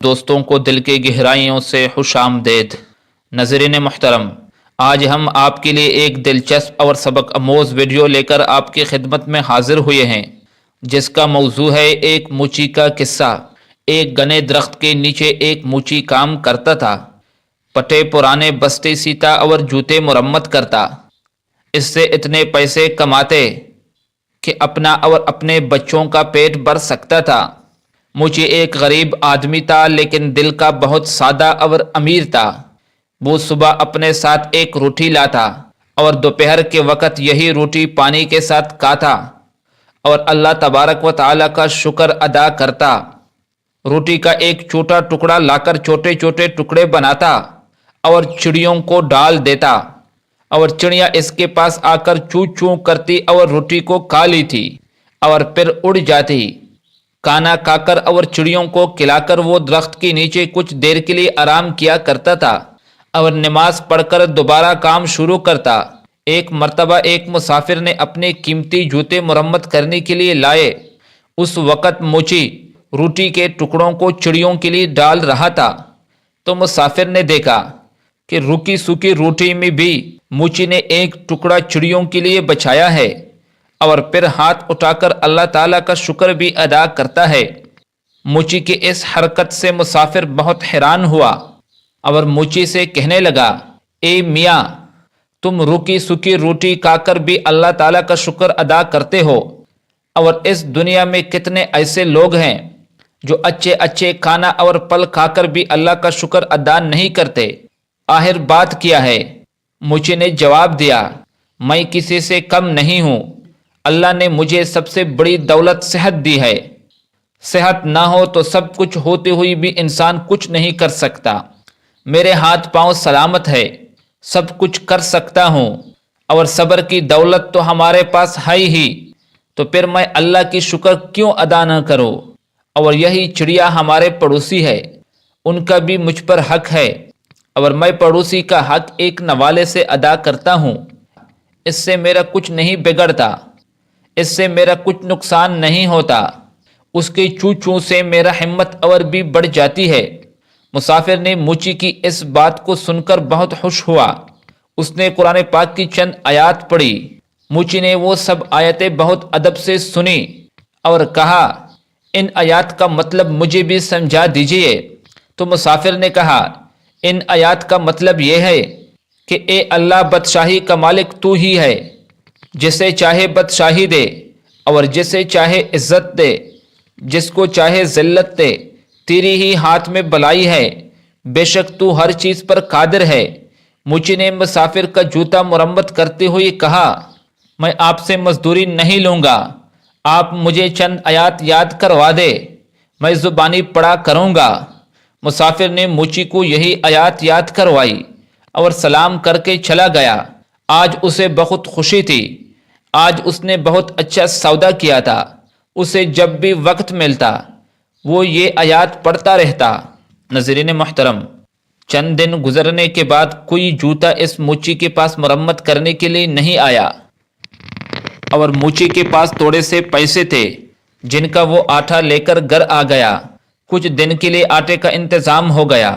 دوستوں کو دل کی گہرائیوں سے خوش آمدید۔ ناظرین محترم، آج ہم آپ کے لیے ایک دلچسپ اور سبق آموز ویڈیو لے کر آپ کی خدمت میں حاضر ہوئے ہیں، جس کا موضوع ہے ایک موچی کا قصہ۔ ایک گھنے درخت کے نیچے ایک موچی کام کرتا تھا، پٹے پرانے بستے سیتا اور جوتے مرمت کرتا۔ اس سے اتنے پیسے کماتے کہ اپنا اور اپنے بچوں کا پیٹ بھر سکتا تھا۔ موچی ایک غریب آدمی تھا، لیکن دل کا بہت سادہ اور امیر تھا۔ وہ صبح اپنے ساتھ ایک روٹی لاتا اور دوپہر کے وقت یہی روٹی پانی کے ساتھ کھاتا اور اللہ تبارک و تعالیٰ کا شکر ادا کرتا۔ روٹی کا ایک چھوٹا ٹکڑا لا کر چھوٹے چھوٹے ٹکڑے بناتا اور چڑیوں کو ڈال دیتا، اور چڑیاں اس کے پاس آ کر چوں چوں کرتی اور روٹی کو کھا لی تھی اور پھر اڑ جاتی۔ کھانا کھا کر اور چڑیوں کو کھلا کر وہ درخت کے نیچے کچھ دیر کے لیے آرام کیا کرتا تھا اور نماز پڑھ کر دوبارہ کام شروع کرتا۔ ایک مرتبہ ایک مسافر نے اپنے قیمتی جوتے مرمت کرنے کے لیے لائے۔ اس وقت موچی روٹی کے ٹکڑوں کو چڑیوں کے لیے ڈال رہا تھا، تو مسافر نے دیکھا کہ روکی سوکھی روٹی میں بھی موچی نے ایک ٹکڑا چڑیوں کے لیے بچایا ہے، اور پھر ہاتھ اٹھا کر اللہ تعالیٰ کا شکر بھی ادا کرتا ہے۔ موچی کی اس حرکت سے مسافر بہت حیران ہوا اور موچی سے کہنے لگا، اے میاں، تم روکی سوکھی روٹی کھا کر بھی اللہ تعالیٰ کا شکر ادا کرتے ہو، اور اس دنیا میں کتنے ایسے لوگ ہیں جو اچھے اچھے کھانا اور پھل کھا کر بھی اللہ کا شکر ادا نہیں کرتے، آخر بات کیا ہے؟ موچی نے جواب دیا، میں کسی سے کم نہیں ہوں۔ اللہ نے مجھے سب سے بڑی دولت صحت دی ہے۔ صحت نہ ہو تو سب کچھ ہوتے ہوئے بھی انسان کچھ نہیں کر سکتا۔ میرے ہاتھ پاؤں سلامت ہے، سب کچھ کر سکتا ہوں، اور صبر کی دولت تو ہمارے پاس ہے ہی، تو پھر میں اللہ کی شکر کیوں ادا نہ کروں؟ اور یہی چڑیا ہمارے پڑوسی ہے، ان کا بھی مجھ پر حق ہے، اور میں پڑوسی کا حق ایک نوالے سے ادا کرتا ہوں۔ اس سے میرا کچھ نہیں بگڑتا، اس سے میرا کچھ نقصان نہیں ہوتا، اس کے چوں چوں سے میرا ہمت اور بھی بڑھ جاتی ہے۔ مسافر نے موچی کی اس بات کو سن کر بہت خوش ہوا۔ اس نے قرآن پاک کی چند آیات پڑھی۔ موچی نے وہ سب آیتیں بہت ادب سے سنی اور کہا، ان آیات کا مطلب مجھے بھی سمجھا دیجئے۔ تو مسافر نے کہا، ان آیات کا مطلب یہ ہے کہ اے اللہ، بادشاہی کا مالک تو ہی ہے، جسے چاہے بادشاہی دے اور جسے چاہے عزت دے، جس کو چاہے ذلت دے، تیری ہی ہاتھ میں بلائی ہے، بے شک تو ہر چیز پر قادر ہے۔ موچی نے مسافر کا جوتا مرمت کرتے ہوئے کہا، میں آپ سے مزدوری نہیں لوں گا، آپ مجھے چند آیات یاد کروا دے، میں زبانی پڑھا کروں گا۔ مسافر نے موچی کو یہی آیات یاد کروائی اور سلام کر کے چلا گیا۔ آج اسے بہت خوشی تھی، آج اس نے بہت اچھا سودا کیا تھا۔ اسے جب بھی وقت ملتا وہ یہ آیات پڑھتا رہتا۔ ناظرین محترم، چند دن گزرنے کے بعد کوئی جوتا اس موچی کے پاس مرمت کرنے کے لیے نہیں آیا، اور موچی کے پاس تھوڑے سے پیسے تھے جن کا وہ آٹا لے کر گھر آ گیا۔ کچھ دن کے لیے آٹے کا انتظام ہو گیا،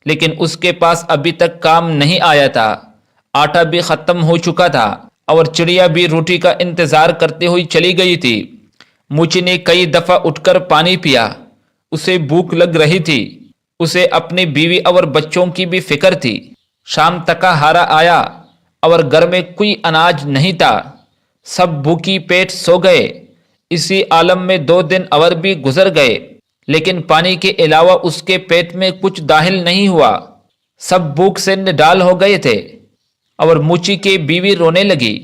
لیکن اس کے پاس ابھی تک کام نہیں آیا تھا۔ آٹا بھی ختم ہو چکا تھا اور چڑیا بھی روٹی کا انتظار کرتے ہوئی چلی گئی تھی۔ موچی نے کئی دفعہ اٹھ کر پانی پیا، اسے بھوک لگ رہی تھی، اسے اپنی بیوی اور بچوں کی بھی فکر تھی۔ شام تکا ہارا آیا اور گھر میں کوئی اناج نہیں تھا، سب بھوکی پیٹ سو گئے۔ اسی عالم میں 2 دن اور بھی گزر گئے، لیکن پانی کے علاوہ اس کے پیٹ میں کچھ داخل نہیں ہوا، سب بھوک سے نڈال ہو گئے تھے۔ اور موچی کی بیوی رونے لگی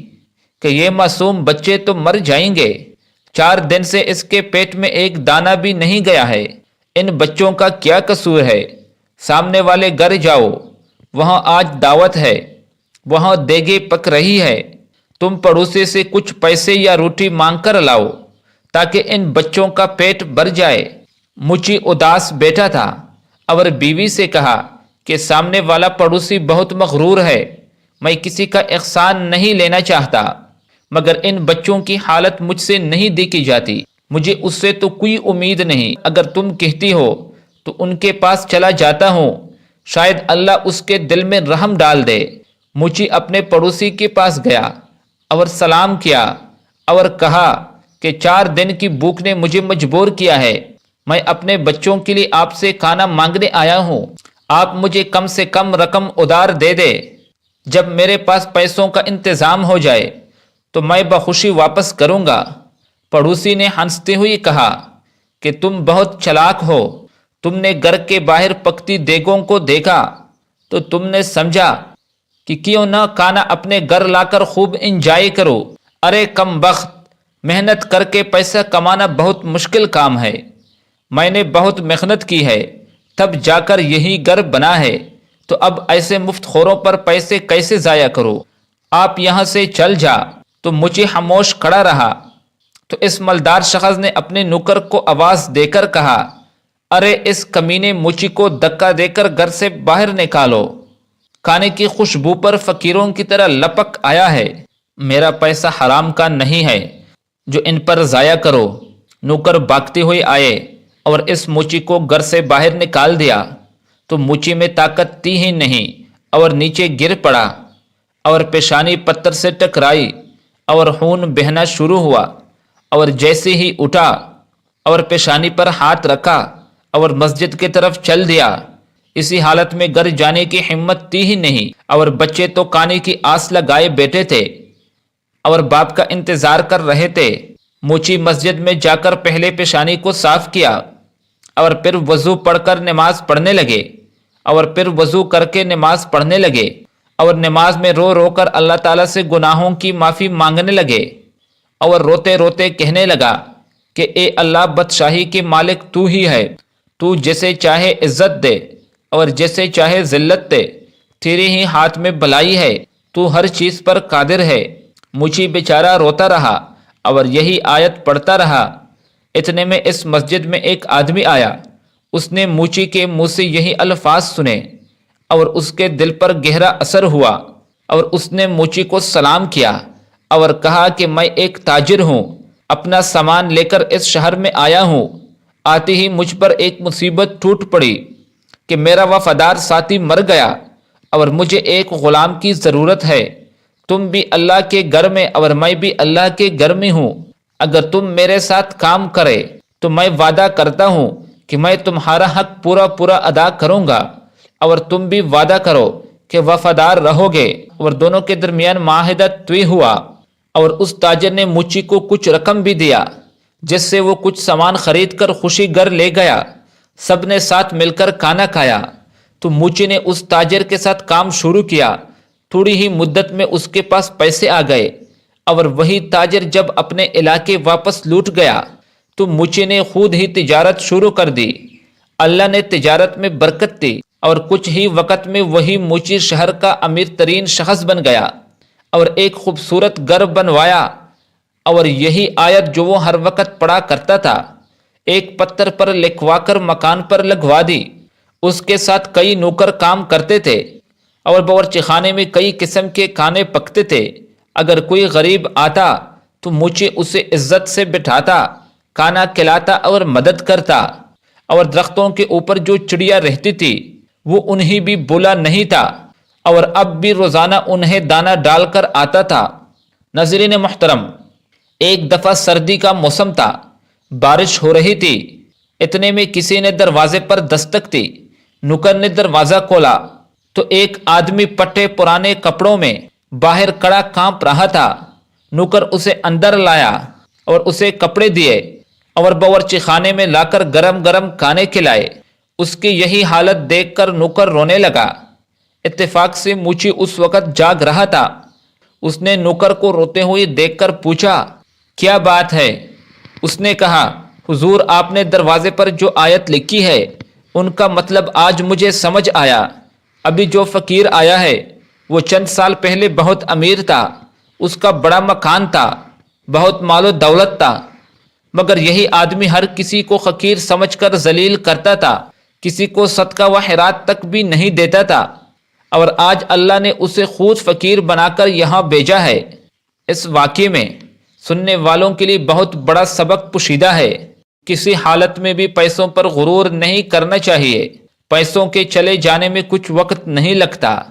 کہ یہ معصوم بچے تو مر جائیں گے، 4 دن سے اس کے پیٹ میں ایک دانہ بھی نہیں گیا ہے، ان بچوں کا کیا قصور ہے؟ سامنے والے گھر جاؤ، وہاں آج دعوت ہے، وہاں دیگیں پک رہی ہے، تم پڑوسی سے کچھ پیسے یا روٹی مانگ کر لاؤ تاکہ ان بچوں کا پیٹ بھر جائے۔ موچی اداس بیٹھا تھا اور بیوی سے کہا کہ سامنے والا پڑوسی بہت مغرور ہے، میں کسی کا احسان نہیں لینا چاہتا، مگر ان بچوں کی حالت مجھ سے نہیں دیکھی جاتی، مجھے اس سے تو کوئی امید نہیں، اگر تم کہتی ہو تو ان کے پاس چلا جاتا ہوں، شاید اللہ اس کے دل میں رحم ڈال دے۔ موچی اپنے پڑوسی کے پاس گیا اور سلام کیا اور کہا کہ 4 دن کی بھوک نے مجھے مجبور کیا ہے، میں اپنے بچوں کے لیے آپ سے کھانا مانگنے آیا ہوں، آپ مجھے کم سے کم رقم ادھار دے دے، جب میرے پاس پیسوں کا انتظام ہو جائے تو میں بخوشی واپس کروں گا۔ پڑوسی نے ہنستے ہوئے کہا کہ تم بہت چلاک ہو، تم نے گھر کے باہر پکتی دیگوں کو دیکھا تو تم نے سمجھا کہ کیوں نہ کھانا اپنے گھر لا کر خوب انجوائے کرو۔ ارے کم بخت، محنت کر کے پیسہ کمانا بہت مشکل کام ہے، میں نے بہت محنت کی ہے تب جا کر یہی گھر بنا ہے، تو اب ایسے مفت خوروں پر پیسے کیسے ضائع کرو، آپ یہاں سے چل جا۔ تو مجھے خاموش کھڑا رہا تو اس مالدار شخص نے اپنے نوکر کو آواز دے کر کہا، ارے اس کمینے موچی کو دھکا دے کر گھر سے باہر نکالو، کھانے کی خوشبو پر فقیروں کی طرح لپک آیا ہے، میرا پیسہ حرام کا نہیں ہے جو ان پر ضائع کرو۔ نوکر بھاگتے ہوئے آئے اور اس موچی کو گھر سے باہر نکال دیا تو موچی میں طاقت تھی ہی نہیں اور نیچے گر پڑا اور پیشانی پتھر سے ٹکرائی اور خون بہنا شروع ہوا، اور جیسے ہی اٹھا اور پیشانی پر ہاتھ رکھا اور مسجد کی طرف چل دیا، اسی حالت میں گھر جانے کی ہمت تھی ہی نہیں، اور بچے تو کھانے کی آس لگائے بیٹھے تھے اور باپ کا انتظار کر رہے تھے۔ موچی مسجد میں جا کر پہلے پیشانی کو صاف کیا اور پھر وضو پڑھ کر نماز پڑھنے لگے، اور پھر وضو کر کے نماز پڑھنے لگے، اور نماز میں رو رو کر اللہ تعالیٰ سے گناہوں کی معافی مانگنے لگے، اور روتے روتے کہنے لگا کہ اے اللہ، بادشاہی کے مالک تو ہی ہے، تو جسے چاہے عزت دے اور جسے چاہے ذلت دے، تیرے ہی ہاتھ میں بھلائی ہے، تو ہر چیز پر قادر ہے۔ موچی بیچارہ روتا رہا اور یہی آیت پڑھتا رہا۔ اتنے میں اس مسجد میں ایک آدمی آیا، اس نے موچی کے منہ سے یہی الفاظ سنے اور اس کے دل پر گہرا اثر ہوا، اور اس نے موچی کو سلام کیا اور کہا کہ میں ایک تاجر ہوں، اپنا سامان لے کر اس شہر میں آیا ہوں، آتے ہی مجھ پر ایک مصیبت ٹوٹ پڑی کہ میرا وفادار ساتھی مر گیا اور مجھے ایک غلام کی ضرورت ہے، تم بھی اللہ کے گھر میں اور میں بھی اللہ کے گھر میں ہوں، اگر تم میرے ساتھ کام کرے تو میں وعدہ کرتا ہوں کہ میں تمہارا حق پورا پورا ادا کروں گا، اور تم بھی وعدہ کرو کہ وفادار رہو گے۔ اور دونوں کے درمیان معاہدہ طے ہوا، اور اس تاجر نے موچی کو کچھ رقم بھی دیا جس سے وہ کچھ سامان خرید کر خوشی گھر لے گیا۔ سب نے ساتھ مل کر کھانا کھایا تو موچی نے اس تاجر کے ساتھ کام شروع کیا، تھوڑی ہی مدت میں اس کے پاس پیسے آ گئے، اور وہی تاجر جب اپنے علاقے واپس لوٹ گیا تو موچی نے خود ہی تجارت شروع کر دی۔ اللہ نے تجارت میں برکت دی اور کچھ ہی وقت میں وہی موچی شہر کا امیر ترین شخص بن گیا اور ایک خوبصورت گھر بنوایا، اور یہی آیت جو وہ ہر وقت پڑھا کرتا تھا ایک پتھر پر لکھوا کر مکان پر لگوا دی۔ اس کے ساتھ کئی نوکر کام کرتے تھے اور باورچی خانے میں کئی قسم کے کھانے پکتے تھے۔ اگر کوئی غریب آتا تو موچی اسے عزت سے بٹھاتا، کھانا کھلاتا اور مدد کرتا، اور درختوں کے اوپر جو چڑیا رہتی تھی وہ انہیں بھی بولا نہیں تھا، اور اب بھی روزانہ انہیں دانہ ڈال کر آتا تھا۔ ناظرین محترم، ایک دفعہ سردی کا موسم تھا، بارش ہو رہی تھی، اتنے میں کسی نے دروازے پر دستک دی۔ نوکر نے دروازہ کھولا تو ایک آدمی پٹے پرانے کپڑوں میں باہر کڑا کانپ رہا تھا۔ نوکر اسے اندر لایا اور اسے کپڑے دیے اور باورچی خانے میں لا کر گرم گرم کھانے کھلائے۔ اس کی یہی حالت دیکھ کر نوکر رونے لگا۔ اتفاق سے موچی اس وقت جاگ رہا تھا۔ اس نے نوکر کو روتے ہوئے دیکھ کر پوچھا، کیا بات ہے؟ اس نے کہا، حضور، آپ نے دروازے پر جو آیت لکھی ہے ان کا مطلب آج مجھے سمجھ آیا۔ ابھی جو فقیر آیا ہے وہ چند سال پہلے بہت امیر تھا، اس کا بڑا مکان تھا، بہت مال و دولت تھا، مگر یہی آدمی ہر کسی کو حقیر سمجھ کر ذلیل کرتا تھا، کسی کو صدقہ و خیرات تک بھی نہیں دیتا تھا، اور آج اللہ نے اسے خود فقیر بنا کر یہاں بھیجا ہے۔ اس واقعے میں سننے والوں کے لیے بہت بڑا سبق پوشیدہ ہے۔ کسی حالت میں بھی پیسوں پر غرور نہیں کرنا چاہیے۔ پیسوں کے چلے جانے میں کچھ وقت نہیں لگتا،